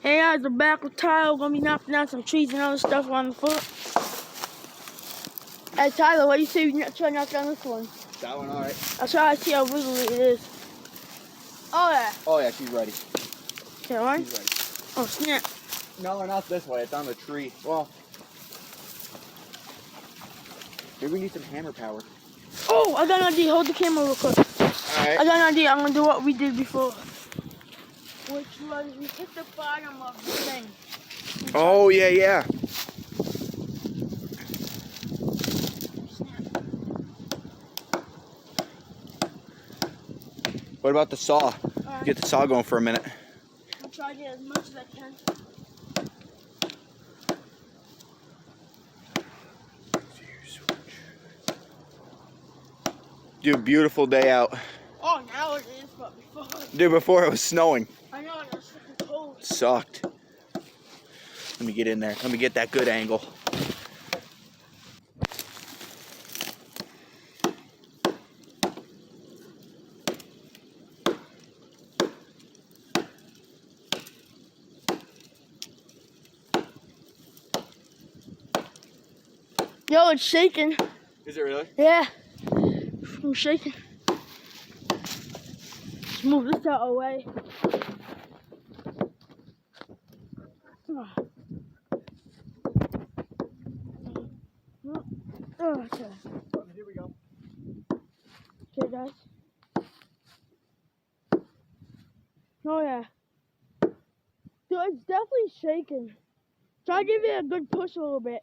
Hey guys, we're back with Tyler. We're gonna be knocking down some trees and other stuff on the foot. Hey Tyler, what do you say we try to knock down this one? That one, alright. I'll try to see how wiggly it is. Oh yeah. Oh yeah, she's ready. Okay, one. She's ready. Oh snap. No, not this way. It's on the tree. Well, maybe we need some hammer power. Oh, I got an idea. Hold the camera real quick. Alright. I got an idea. I'm gonna do what we did before. Which was we hit the bottom of the thing. Oh yeah, yeah. What about the saw? Get the saw going for a minute. I'll try to get as much as I can. Dude, beautiful day out. Oh, now it is, but before. Dude, before it was snowing. I know, it was freaking cold. It sucked. Let me get in there. Let me get that good angle. Yo, it's shaking. Is it really? Yeah. I'm shaking. Let's move this out of the way. Oh, okay. Here we go. Okay, guys. Oh, yeah. Dude, it's definitely shaking. Try to give it a good push a little bit.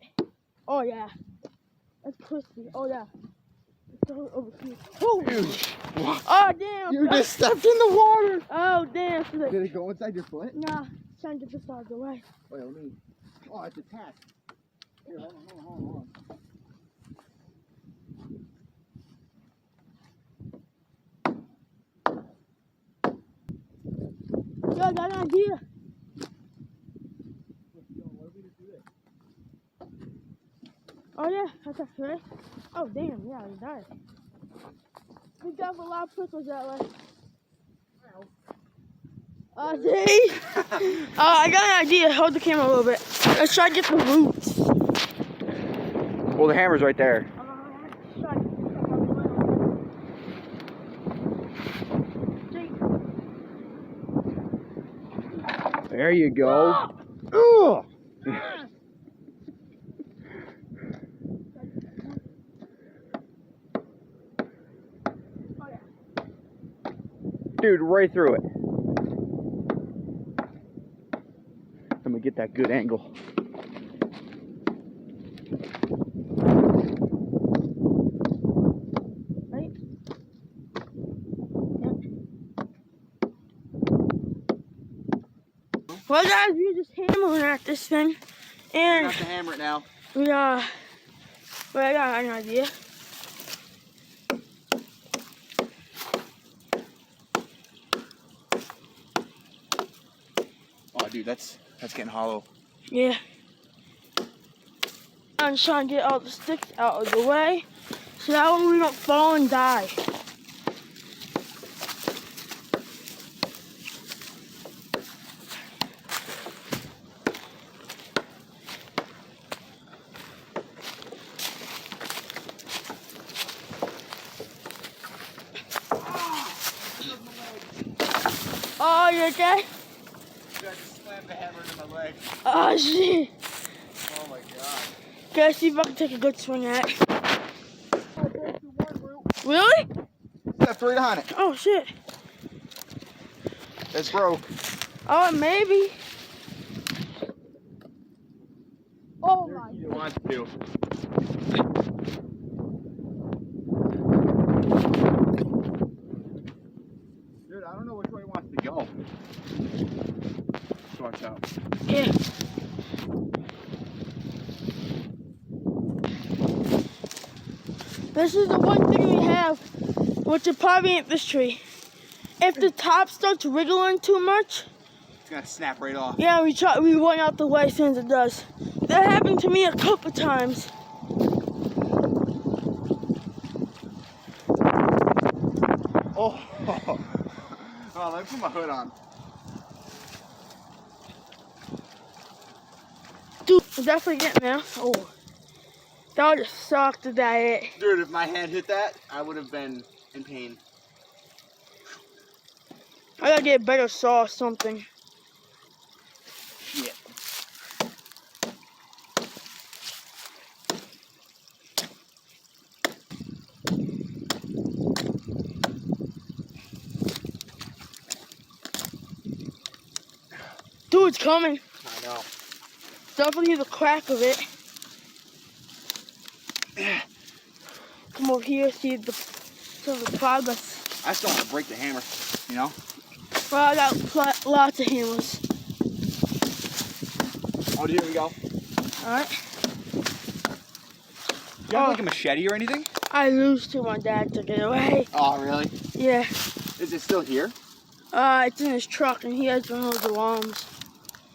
Oh, yeah. That's crispy. Oh, yeah. Let's throw it over here. Oh, oh damn. You just stepped in the water. Oh, damn. Did it go inside your foot? Nah, trying to get this out of the way. Wait, let me. Oh, it's attached. Here, hold on. Yo, I got an idea. Oh yeah, that's actually right. Oh damn, yeah, he died. We got a lot of prickles that way. See? I got an idea. Hold the camera a little bit. Let's try to get the roots. Well, the hammer's right there. There you go. Ugh. Dude, right through it. Let me get that good angle. Right? Well, guys, we're just hammering at this thing, and Have to hammer it now. well, I got an idea. Oh, dude, that's getting hollow. Yeah. I'm just trying to get all the sticks out of the way, so that way we don't fall and die. Oh, you okay? I just slammed the hammer into my leg. Oh, shit. Oh my god. Gotta see if I can take a good swing at it. Really? Stepped right on it. Oh, shit. It's broke. Oh, maybe. Oh, my You want to. Dude, I don't know which way it wants to go. Just watch out. Yeah. This is the one thing we have, which it probably ain't this tree. If the top starts wriggling too much, It's gonna snap right off. yeah, we run out the way as soon as it does. That happened to me a couple times. Oh, let me put my hood on. Dude, I'm definitely getting there. Oh, that would just suck to that hit. Dude, if my hand hit that, I would have been in pain. I gotta get a better saw or something. Shit. Dude, it's coming. I know. Definitely the crack of it. Come over here, see the progress. I still want to break the hammer, you know? Well, I got lots of hammers. Oh, do you go? Alright. Do you have like a machete or anything? I lose to my dad took it away. Oh, really? Yeah. Is it still here? It's in his truck and he has one of those alarms.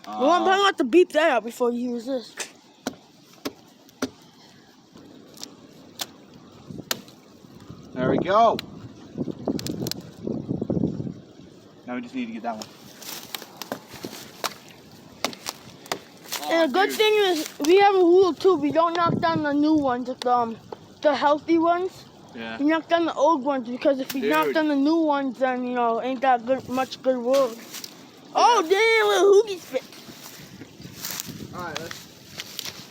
Well, I'm gonna have to beep that out before you use this. There we go. Now we just need to get that one. And a good thing is we have a rule too. We don't knock down the new ones, the healthy ones. Yeah. We knock down the old ones because if we knock down the new ones, then you know ain't that much good wood. Oh damn, little hoogie spit. Alright,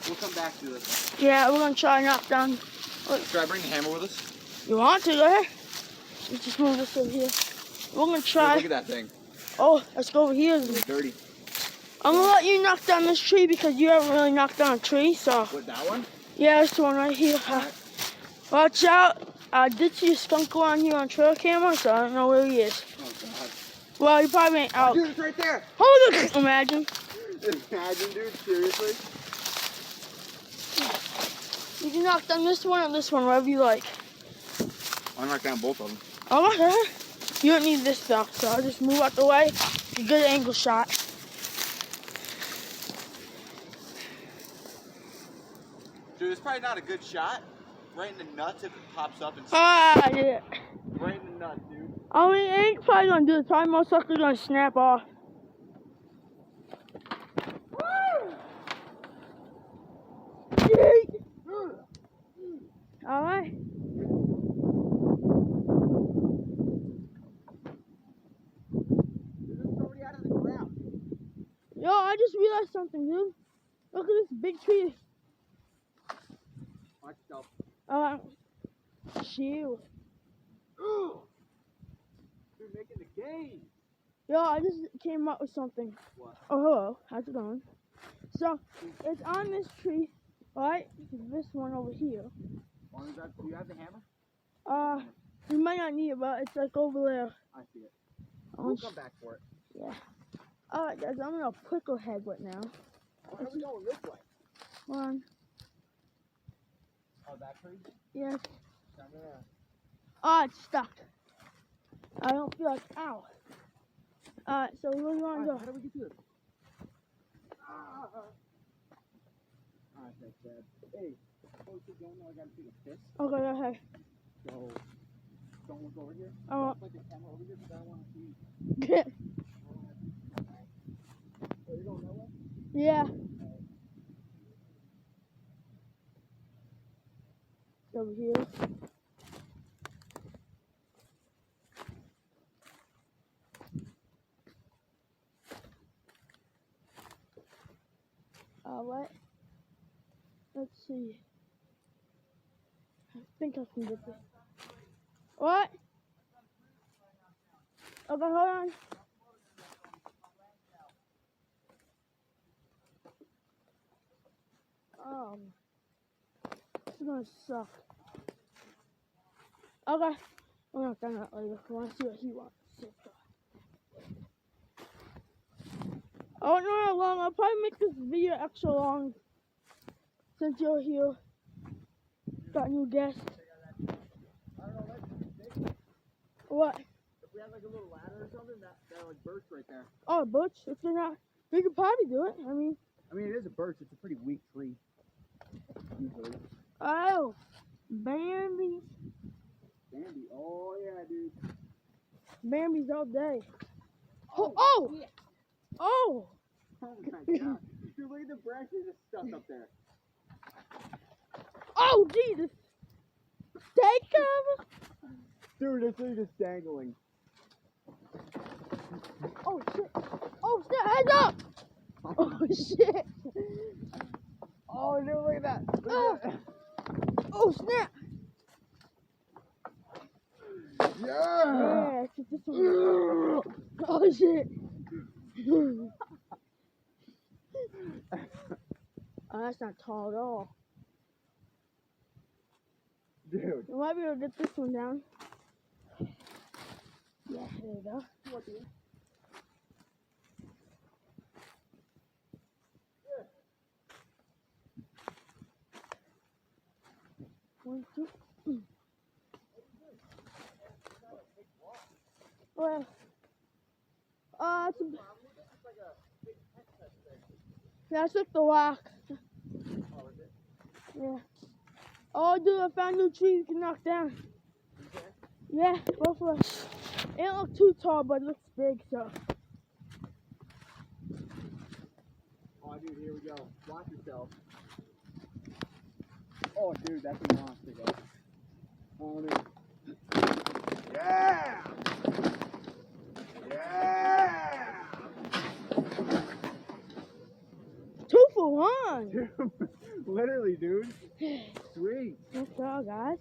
we'll come back to this. Yeah, we're gonna try to knock down. Should I bring the hammer with us? You want to? Go ahead. Let's just move this over here. We're gonna try. Look at that thing. Oh, let's go over here. It's dirty. I'm gonna let you knock down this tree because you haven't really knocked down a tree, so. What, that one? Yeah, this one right here. Watch out. I did see a skunk around here on trail camera, so I don't know where he is. Oh, God. Well, he probably ain't out. Dude, it's right there. Hold it. Imagine. Imagine, dude. Seriously? You can knock down this one or this one, whatever you like. I'll knock down both of them. Oh, okay. You don't need this stuff, so I'll just move out the way. It's a good angle shot. Dude, it's probably not a good shot. Right in the nuts if it pops up and Yeah. right in the nuts, dude. I mean, it ain't probably gonna do it. It's probably most likely gonna snap off. Alright. Yo, I just realized something, dude. Look at this big tree. Watch yourself. Shield. Dude, making the game. Yo, I just came up with something. What? Oh, hello. How's it going? So, it's on this tree, right? This one over here. Do you have the hammer? You might not need it, but it's like over there. I see it. We'll come back for it. Yeah. Alright, guys, I'm gonna prickle head right now. Why are we going this way? Hold on. Oh, that tree? Yes. Down there. Oh, it's stuck. I don't feel like, ow. Alright, so where do you want to go? How do we get to this? Alright, that's bad. Hey, before we keep going, I gotta take a piss. Okay, okay. So, don't look over here. Oh. Don't put the camera over here because I don't want to see. Oh, you're going that way? Yeah. Over here. Alright. Let's see. I think I can get this. What? Okay, hold on. This is gonna suck. Okay. I'm not done that later. I wanna see what he wants. I don't know how long. I'll probably make this video extra long since you're here. Got a new guest. What? If we had like a little ladder or something, that like birch right there. Oh, a birch? If they're not, we could probably do it. I mean, it is a birch. It's a pretty weak tree. Usually. oh, Bambi. Bambi. Oh yeah, dude. Bambi's all day. Oh, oh, yeah. oh. Oh my god. Dude, Dude, look at the branches just stuck up there. Oh, Jesus. Take cover. Dude, this thing is dangling. Oh, shit. Oh, shit. Heads up. Oh, shit. Oh, dude, look at that. Oh. Oh, snap. Yeah. Yeah, it's this one. Oh, shit. Oh, that's not tall at all. Dude. You might be able to get this one down. Yeah, there you go. One, two. Well, it's a, yeah, it's like the rock. Yeah. Oh, dude, I found a new tree you can knock down. Yeah, go for it. It don't look too tall, but it looks big, so. Oh, dude, here we go. Watch yourself. Oh, dude, that's a monster, guys. Oh, dude. Yeah! Yeah! 2 for 1. Dude, literally, dude. Sweet. Let's go, guys.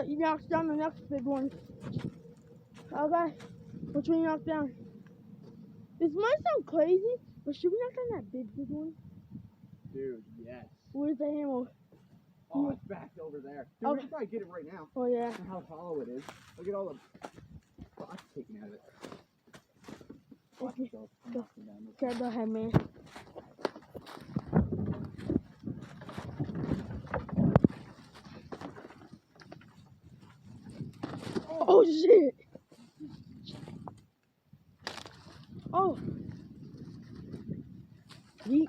You knocked down the next big one. Okay. Which one you knocked down? This might sound crazy, but should we knock down that big one? Dude, yes. Where's the hammer? Oh, it's back over there. Dude, we Okay. can probably get it right now. Oh, yeah. Look how hollow it is. Look at all the spots taken out of it. Watch Okay. yourself. I'm knocking down this. Okay, go ahead, man. Oh, shit. Oh. Yeet.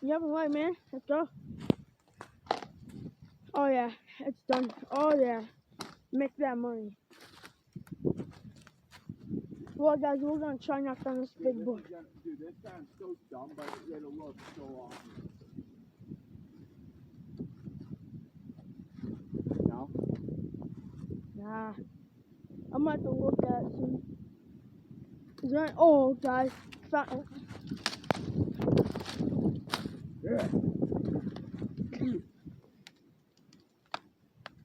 You have a right, man. Let's go. Oh, yeah. It's done. Oh, yeah. Make that money. Well, guys, we're going to try knock down this big boy. Dude, this sounds so dumb, but it'll look so awesome. No? Nah. I might have to look at it soon. Is there any, oh, guys. Found, Yeah.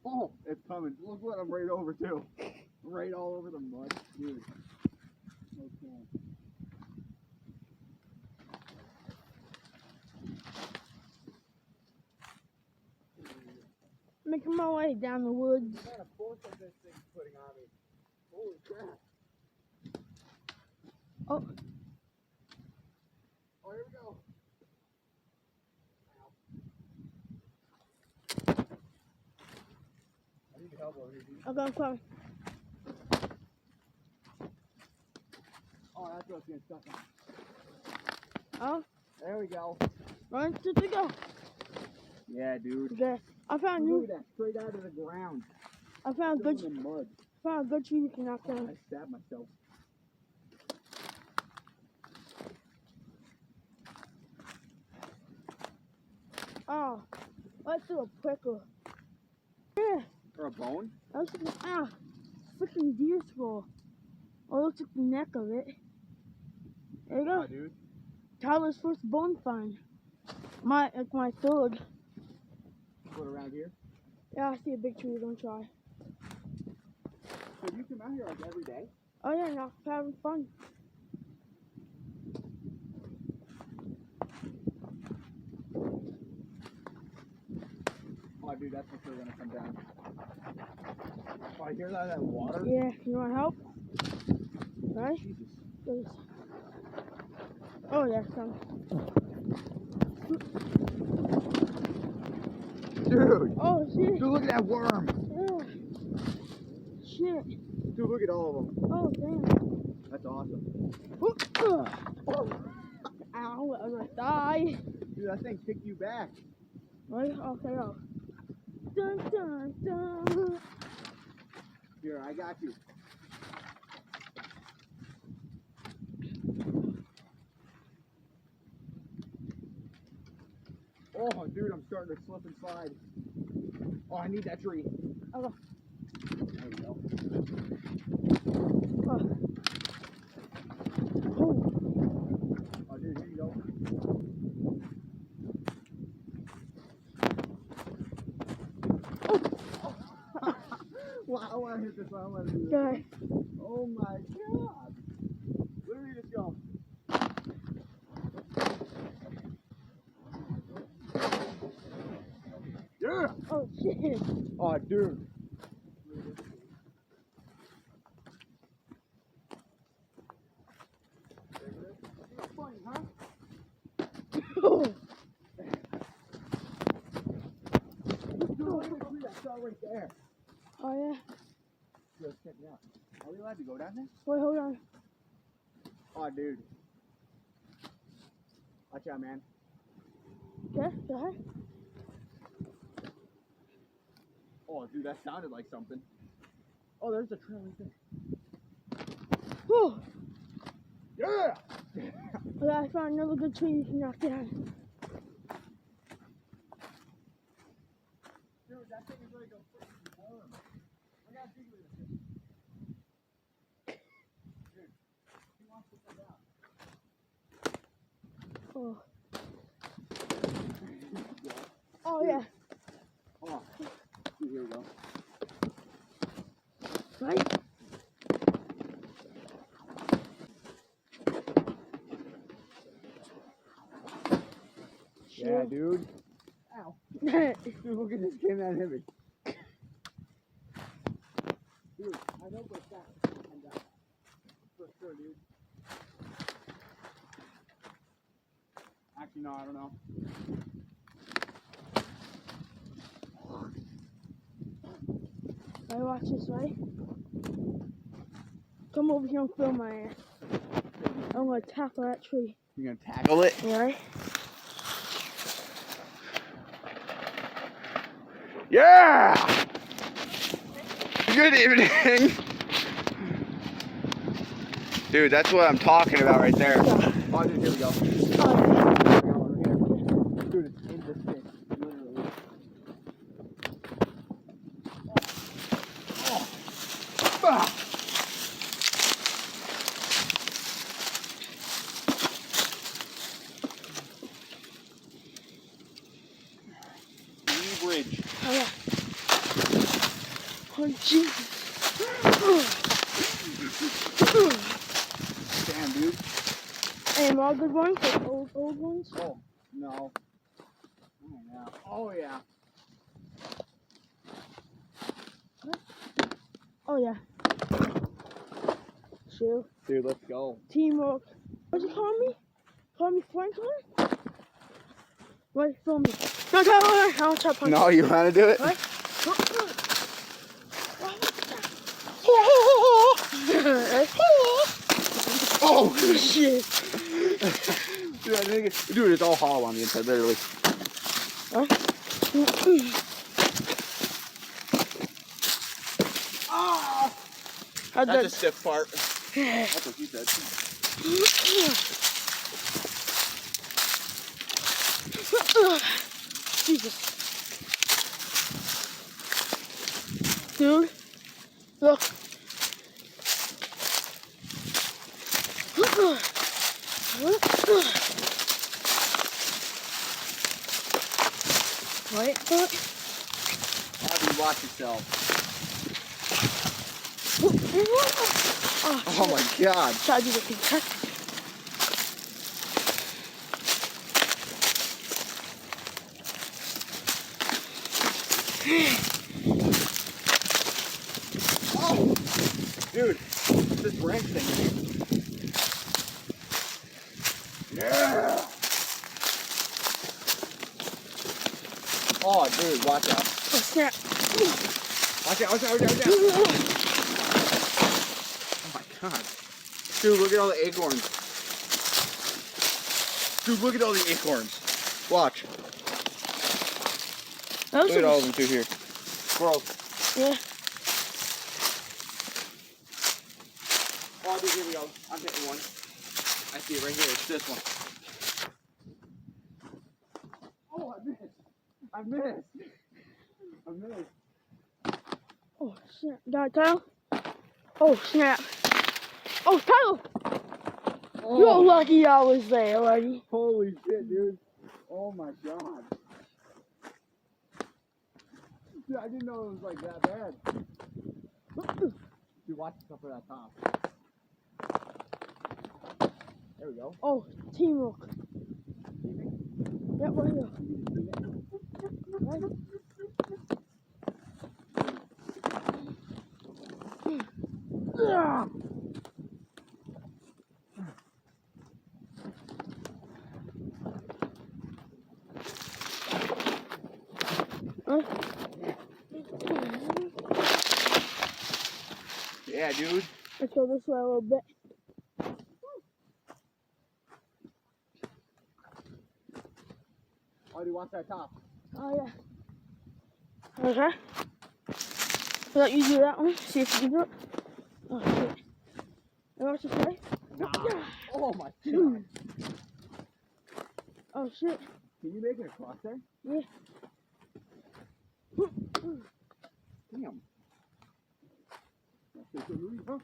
Oh, it's coming. Look what I'm right over to. Right all over the mud. Dude. Okay. making my way down the woods. What kind of force is this thing putting on me? Holy crap. Oh. Oh, here we go. I need help over here, dude. Okay, I'm coming. Oh, that's what's getting stuck on. Oh, There we go. run to the go. Yeah, dude. Okay. I found Look you. at that, straight out of the ground. I found Still good. in the mud. Found a good tree you can knock I down. stabbed myself. Oh, let's do a prickle. Yeah, Or a bone? I was thinking, freaking deer skull. Oh, it looks like the neck of it. There you go. Oh, dude. Tyler's first bone find. My third. Put around here. Yeah, I see a big tree. We're gonna try. So you come out here like every day? Oh yeah, now having fun. Oh, dude, that's for sure gonna come down. Oh, I hear that water? Yeah, you want help? Right? Jesus. There's... Oh yeah, some. Dude! Oh shit. Dude, look at that worm! Yeah. Shit. Dude, look at all of them. Oh damn. That's awesome. Oh. Ow, I'm gonna die. Dude, that thing kicked you back. Right? Okay, go. Dun dun dun. Here, I got you. dude, I'm starting to slip and slide. Oh, I need that tree. Okay. There we go. Oh. Oh, dude, here you go. Wow, I want to hit this one. I want to do this. Okay. Oh my god. Where did it go? Yeah! Oh shit. Oh, dude. Funny, huh? Oh. Dude, look at the tree I saw right there. Oh yeah. Dude, check me out. Are we allowed to go down there? Wait, hold on. Oh, dude. Watch out, man. Okay, go ahead. Oh, dude, that sounded like something. Oh, there's a trail right there. Whoa. Yeah! Okay, I found another good tree you can knock down. Dude, that thing is like a freaking worm. I gotta dig with this thing. Dude, he wants to come down. Oh. Oh yeah. Oh, dude, here we go. Right? Yeah, dude. Ow. Dude, look at this game that heavy. Dude, I know for a fact. For sure, dude. Actually, no, I don't know. Alright, watch this, right? Come over here and film my ass. I'm gonna tackle that tree. You're gonna tackle it? You ready? Yeah! Good evening! Dude, that's what I'm talking about right there. Oh, dude, here we go. Dude, it's in the stick. Literally. Oh. Ah. Bridge. Oh yeah. Oh Jesus. Damn, dude. Any more good ones? Like old ones? Oh, no. Oh, yeah. Oh, yeah. Oh yeah. Shoot. Dude, let's go. Teamwork. What'd you call me? Call me Franklin? Wait, film me. No, I don't try punching. No, you want to do it? What? Oh, shit. Dude, I think it's all hollow on the inside, literally. Huh? Ah! How'd That's that... a stiff part. That's what she said. Jesus. Dude, look. Wait, look. Bobby, watch yourself. Oh, Oh my god. try to do the contact. Oh! Dude, this branch thing. Yeah! Oh, dude, watch out. Oh, snap. Watch out, watch out, watch out, watch out. Oh my god. Dude, look at all the acorns. Dude, look at all the acorns. Watch. Those Look at are- all of them through here. Squirrels. Yeah. Oh, dude, here we go. I'm hitting one. I see it right here. It's this one. Oh, I missed. I missed. I missed. Oh, snap. Got it, Tyler? Oh, snap. Oh, Tyler! You're lucky I was there, buddy. Holy shit, dude. Oh my god. Dude, I didn't know it was like that bad. Dude, watch yourself for that top. There we go. Oh, teamwork. Yep, right here. Right. Yeah. Yeah, dude. Let's go this way a little bit. Oh, dude, watch that top. Oh, yeah. Okay. Let you do that one. See if you can do it. Oh, shit. You watch this way? Nah. Oh my god. Oh, shit. Can you make it across there? Yeah. Damn. That's so movie, huh?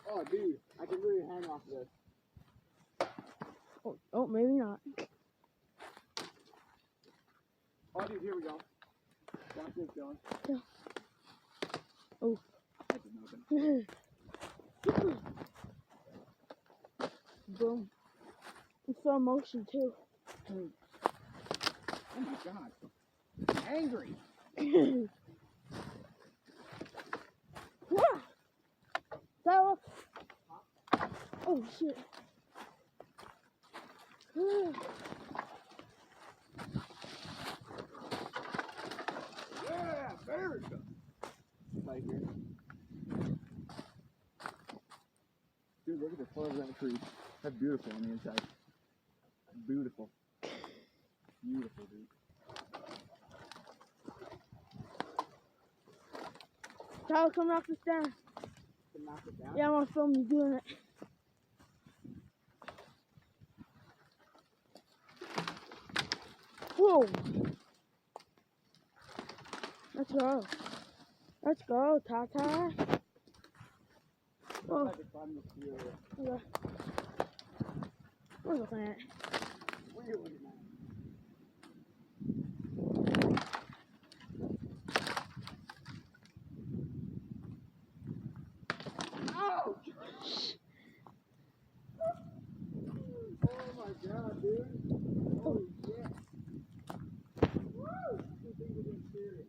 Oh, dude. I can really hang off of this. Oh, maybe not. Oh, dude, here we go. Watch this, Dylan. Yeah. Oh. That did nothing. Boom. It's slow motion, too. Oh my god. I'm angry. Tyler. Oh, shit. Yeah, America. Right here. Dude, look at the color of that tree. That's beautiful on the inside. Beautiful. Beautiful, dude. Tyler, come knock this down. Can knock it down? Yeah, I want to film you doing it. Whoa. Let's go. Let's go, Tata. Oh, Like it's on the field. okay. What are you looking at? What are you looking at? Ouch! Oh my god, dude. Holy shit. Woo! These things are getting serious.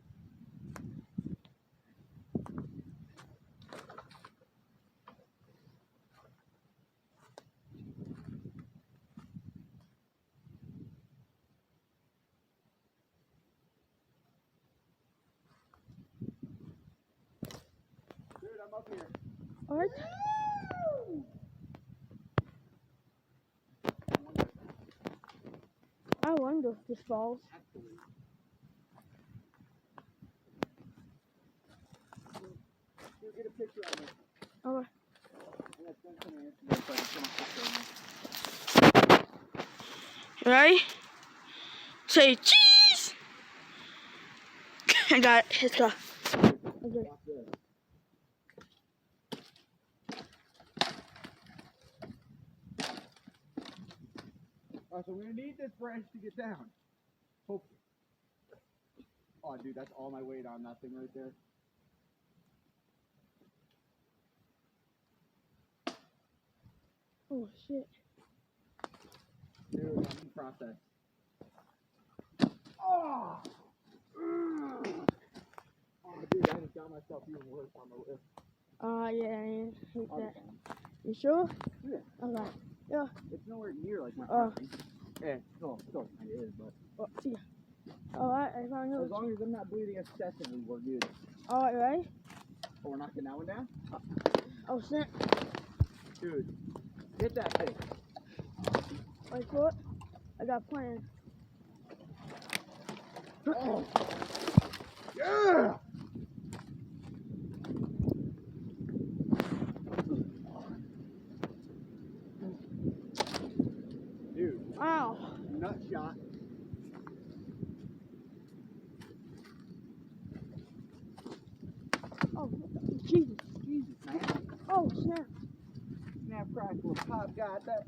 Dude, I'm up here. What? I wonder if this falls. Actually. Dude, get a picture of me. Okay. I'm gonna send some Instagram so I can send a picture of me. Ready? Say cheese! I got it. Let's go. Okay. Watch this. Alright, so we're gonna need this branch to get down. Hopefully. Oh, dude, that's all my weight on that thing right there. Oh, shit. Dude, I'm in process. Oh! Oh, dude, I just got myself even worse on the lift. Yeah, I hate I'll be that. fine. You sure? Yeah. Okay. It's nowhere near like my Oh. heart rate. Yeah, still kind of is, but Oh, yeah. Alright, I found as yours. long as I'm not bleeding excessively, we're good. Alright, ready? Oh, we're knocking that one down? Oh, snap. Dude, get that thing. Wait for it. I got a plan. Oh! Yeah! Dude, Ow. nut shot. Jesus. Jesus, man. Oh, snap. Snap, crackle, pop, got that.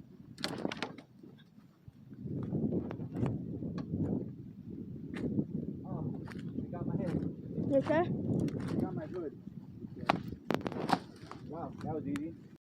Oh, I got my head. You okay? I got my hood. Wow, that was easy.